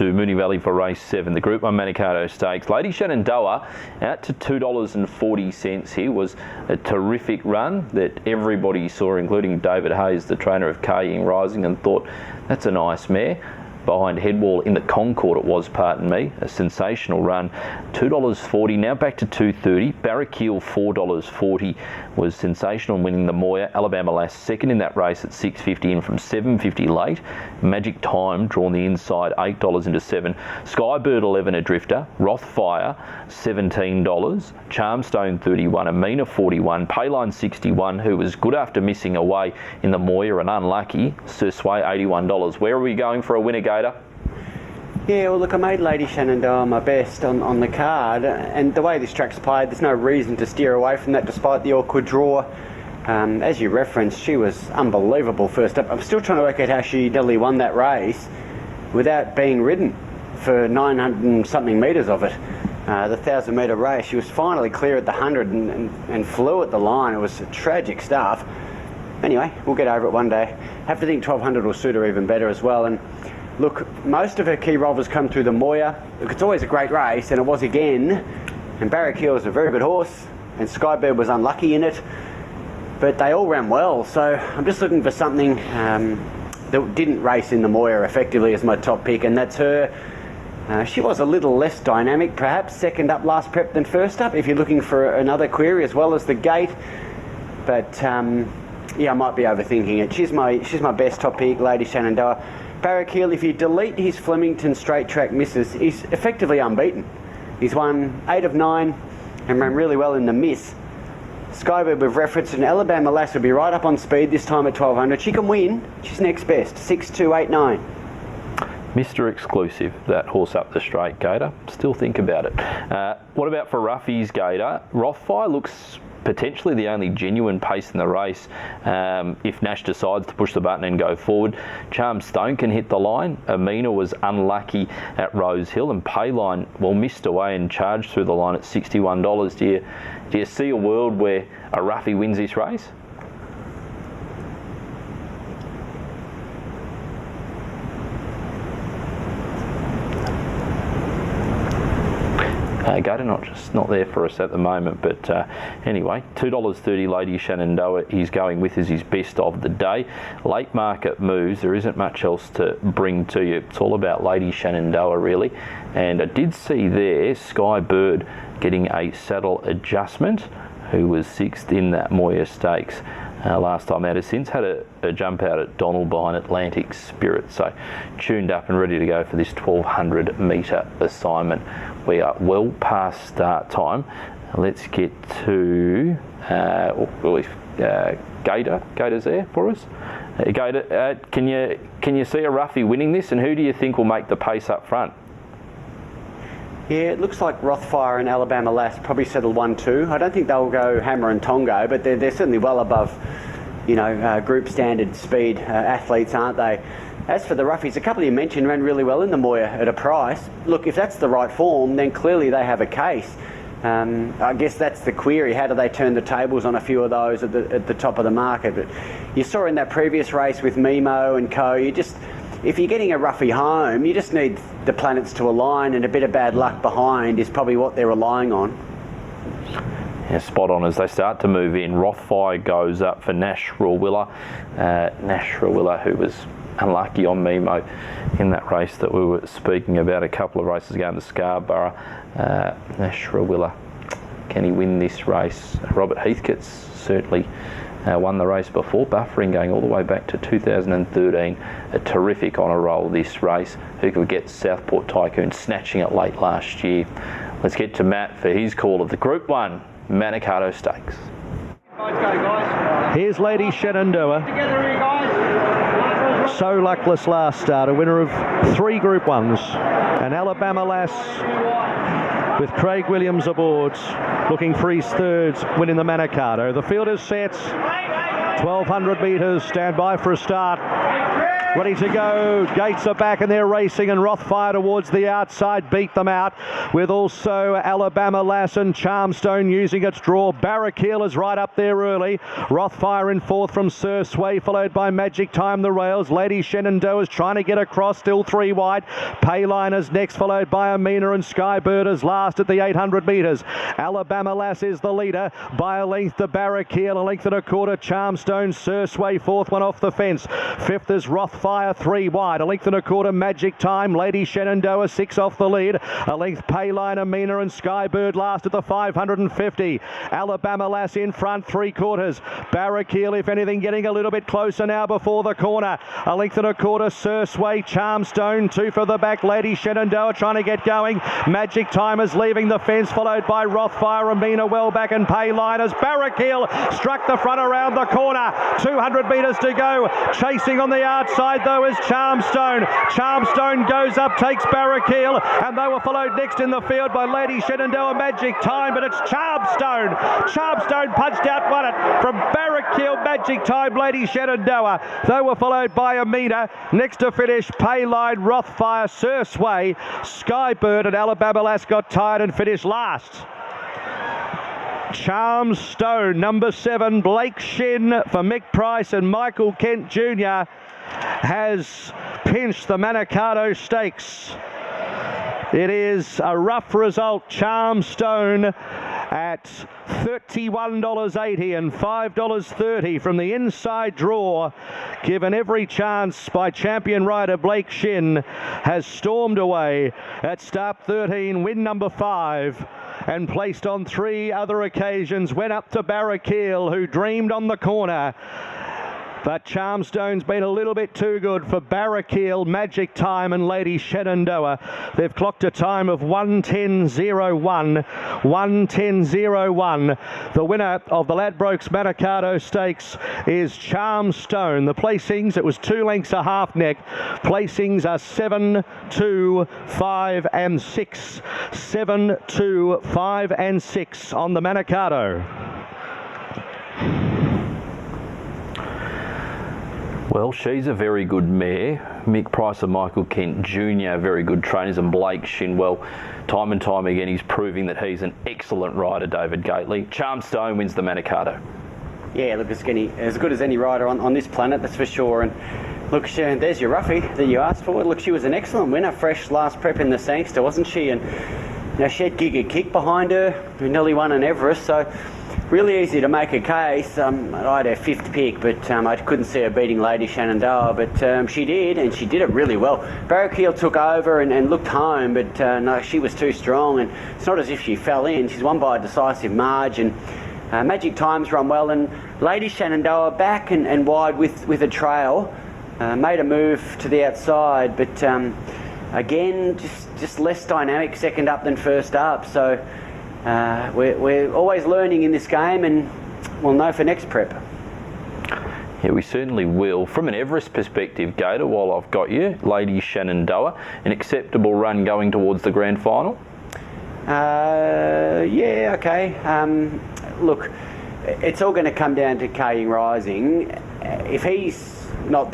To Moonee Valley for race 7, the Group 1 Manikato Stakes. Lady Shenandoah out to $2.40 here. Was a terrific run that everybody saw, including David Hayes, the trainer of Kaying Rising, and thought, that's a nice mare. Behind Headwall in the Concord it was, pardon me, a sensational run. $2.40, now back to $2.30. Barrackeel $4.40 was sensational, winning the Moya. Alabama Lass second in that race at $6.50 in from $7.50 late. Magic Time drawn the inside, $8 into 7. Skybird 11 a drifter. Rothfire $17. Charmstone 31. Amina 41. Payline 61, who was good after missing away in the Moya and unlucky. Sir Sway $81. Where are we going for a winner, Gator? Yeah, well look, I made Lady Shenandoah my best on the card, and the way this track's played, there's no reason to steer away from that despite the awkward draw. As you referenced, she was unbelievable first up. I'm still trying to work out how she nearly won that race without being ridden for 900 and something metres of it. The 1,000 metre race, she was finally clear at the 100 and flew at the line. It was tragic stuff. Anyway, we'll get over it one day. Have to think 1,200 will suit her even better as well. And look, most of her key rovers come through the Moya. Look, it's always a great race, and it was again. And Barrackeel is a very good horse, and Skybird was unlucky in it. But they all ran well, so I'm just looking for something that didn't race in the Moya effectively as my top pick, and that's her. She was a little less dynamic, perhaps, second up last prep than first up, if you're looking for another query, as well as the gate. But yeah, I might be overthinking it. She's my best top pick, Lady Shenandoah. Barrackeel, if you delete his Flemington straight track misses, he's effectively unbeaten. He's won 8 of 9 and ran really well in the miss. Skybird, we've referenced, and Alabama Lass will be right up on speed this time at 1,200. She can win. She's next best, 6-2-8-9. Mr. Exclusive, that horse up the straight, Gator. Still think about it. What about for Ruffy's, Gator? Rothfire looks potentially the only genuine pace in the race if Nash decides to push the button and go forward. Charmstone can hit the line. Amina was unlucky at Rose Hill, and Payline, well, missed away and charged through the line at $61. Do you see a world where a Ruffy wins this race? Gator not there for us at the moment, but anyway, $2.30 Lady Shenandoah he's going with as his best of the day. Late market moves, there isn't much else to bring to you. It's all about Lady Shenandoah really, and I did see there Skybird getting a saddle adjustment, who was 6th in that Moya Stakes last time out. Has since had a jump out at Donald behind Atlantic Spirit, so tuned up and ready to go for this 1,200 metre assignment. We are well past start time. Let's get to Gator's there for us. Gator, can you see a Ruffy winning this, and who do you think will make the pace up front? Yeah, it looks like Rothfire and Alabama Lass probably settle 1-2. I don't think they'll go hammer and tongo, but they're certainly well above, you know, group standard speed athletes, aren't they? As for the Ruffies, a couple you mentioned ran really well in the Moya at a price. Look, if that's the right form, then clearly they have a case. I guess that's the query. How do they turn the tables on a few of those at the top of the market? But you saw in that previous race with Mimo and co, if you're getting a Ruffy home, you just need the planets to align, and a bit of bad luck behind is probably what they're relying on. Yeah, spot on as they start to move in. Rothfire goes up for Nash Rawiller. Nash Rawiller, who was unlucky on Mimo in that race that we were speaking about a couple of races ago in the Scarborough. Nash Rawiller, can he win this race? Robert Heathcote's certainly won the race before, buffering going all the way back to 2013. A terrific honour roll this race. Who could get Southport Tycoon snatching it late last year? Let's get to Matt for his call of the Group 1 Manikato Stakes. Here's Lady Shenandoah. So luckless last start, a winner of 3 Group 1s. And Alabama Lass with Craig Williams aboard, looking for his 3rd win in the Manikato. The field is set, 1,200 metres, stand by for a start. ready to go. Gates are back and they're racing, and Rothfire towards the outside beat them out, with also Alabama Lass and Charmstone using its draw. Barrackeel is right up there early. Rothfire in fourth from Sir Sway, followed by Magic Time the rails. Lady Shenandoah is trying to get across, still 3 wide. Payline is next, followed by Amina, and Skybird is last at the 800 metres. Alabama Lass is the leader by a length to Barrackeel, a length and a quarter Charmstone. Sir Sway fourth, one off the fence. Fifth is Rothfire, 3 wide. A length and a quarter Magic Time. Lady Shenandoah 6 off the lead. A length Payline, Amina, and Skybird last at the 550. Alabama Lass in front, 3/4. Barrackeel, if anything, getting a little bit closer now before the corner. A length and a quarter Sir Sway, Charmstone 2 for the back. Lady Shenandoah trying to get going. Magic Time is leaving the fence, followed by Rothfire, Amina well back, and Payline as Barrackeel struck the front around the corner. 200 metres to go. Chasing on the outside though is Charmstone. Charmstone goes up, takes Barrackeel, and they were followed next in the field by Lady Shenandoah, Magic Time, but it's Charmstone. Charmstone punched out, won it from Barrackeel, Magic Time, Lady Shenandoah. They were followed by Amina. Next to finish, Payline, Rothfire, Sir Sway, Skybird, and Alabama Lass got tired and finished last. Charmstone, number 7, Blake Shin for Mick Price and Michael Kent Jr. has pinched the Manikato Stakes. It is a rough result. Charmstone at $31.80 and $5.30 from the inside draw, given every chance by champion rider Blake Shin, has stormed away at start 13, win number 5, and placed on 3 other occasions. Went up to Barrackeel, who dreamed on the corner. But Charmstone's been a little bit too good for Barrackeel, Magic Time, and Lady Shenandoah. They've clocked a time of 1:10.01. 1:10.01. The winner of the Ladbrokes Manikato Stakes is Charmstone. The placings, it was 2 lengths a half neck. Placings are 7, 2, 5, and 6. 7, 2, 5, and 6 on the Manikato. Well, she's a very good mare. Mick Price and Michael Kent Jr. very good trainers, and Blake Shinwell, time and time again, he's proving that he's an excellent rider, David Gately. Charmstone wins the Manikato. Yeah, look, it's as good as any rider on this planet, that's for sure. And look, there's your roughie that you asked for. Look, she was an excellent winner, fresh last prep in the Sangster, wasn't she? And you know, she had Giga Kick behind her, who nearly won an Everest, so really easy to make a case. I had her 5th pick, but I couldn't see her beating Lady Shenandoah, but she did, and she did it really well. Barrackeel took over and looked home, but no, she was too strong, and it's not as if she fell in. She's won by a decisive margin. Magic Time's run well, and Lady Shenandoah back and wide with a trail. Made a move to the outside, but again, just less dynamic second up than first up, so we're always learning in this game, and we'll know for next prep. Yeah, we certainly will. From an Everest perspective, Gator, while I've got you, Lady Shenandoah, an acceptable run going towards the grand final? Yeah, okay. Look, it's all going to come down to Kaying Rising. If he's not